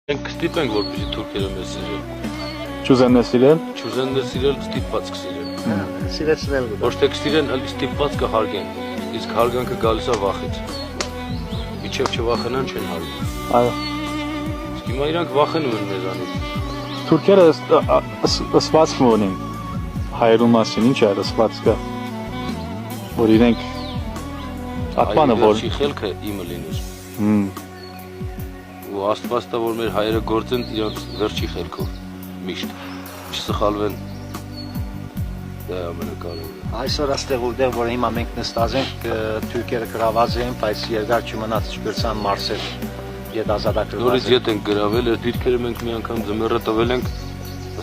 Մենք ստիպենք, որպեսզի թուրքերը մեզ սիրեն։ Չուզեն սիրել։ Չուզեն սիրել, ստիպված կսիրեն։ Սիրեցնել գուտ։ Ոչ թե կսիրեն, այլ ստիպված կհարգեն։ Իսկ հարգանքը գալիս է վախից։ Միջև չվախենան չեն հարգում։ Այո։ Իսկ հիմա իրանք վախենում են մեզանից։ Թուրքերը ըսվածք ունին հայերու մասին, ինչ է ըսվածքը, որ իրենք ատմանը որ Չի խելքը իմը լիներ։ Ու Աստված տա որ մեր հայերը գործեն իրանք վերջի խելքով միշտ չսխալվեն դա ամենակարևորը։ Այսօր աստեղ ուտեղ որ հիմա մենք նստած ենք թուրքերը գրաված են, բայց երկար չմնաց չգրցան Մարսել ետ ազատագրված։ Նորից ետ ենք գրավել, այս դիրքերը մենք մի անգամ ձմեռը տվել ենք,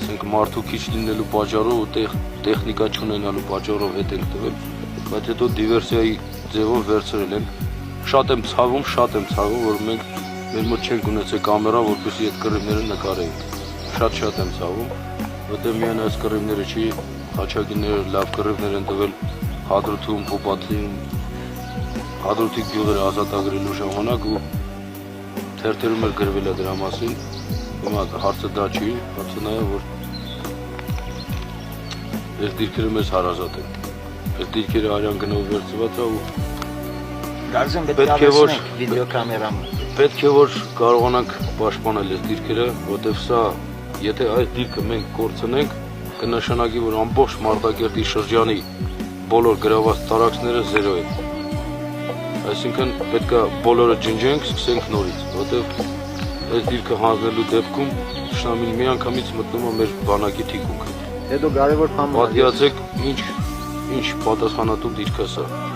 ասենք մարդու քիչ լինելու պատճառով ու տեխնիկա չունենալու պատճառով հետ ենք տվել, բայց հետո դիվերսիայի ձևով վերցրել ենք։ Շատ եմ ցավում, որ մենք մեր մոտ չենք ունեցել կամերա, որպեսզի այդ կռիվները նկարեինք։ Շատ եմ ցավում, որտեղ միայն այս կռիվները չի, Խաչակիները լավ կռիվներ են տվել Հադրութում, Պոպատլիում, Հադրութի գյուղերը ազատագրելու ժամանակ ու թերթերում էլ գրվել է դրա մասին։ Հիմա հարցը դա չի, հարցը նա է, որ այս դիրքերը մեզ հարազատ են։ Այս դիրքերը արյան գնով վերցված է ու Գարձեն պետք է որ վիդեոկամերան պետք է որ կարողանանք պաշտպանել այս դիրքերը, որտեղ սա, եթե այս դիրքը մենք կորցնենք, կնշանակի, որ ամբողջ Մարտակերտի շրջանի բոլոր գրաված տարածքները զերո են։ Այսինքն պետք է բոլորը ջնջենք, սկսենք նորից, որտեղ այս դիրքը հանձնելու դեպքում թշնամին միանգամից մտնում է մեր բանակի թիկունքը։ Հետո կարևոր բան Պատկերացեք ինչ պատասխանատու դիրք է սա։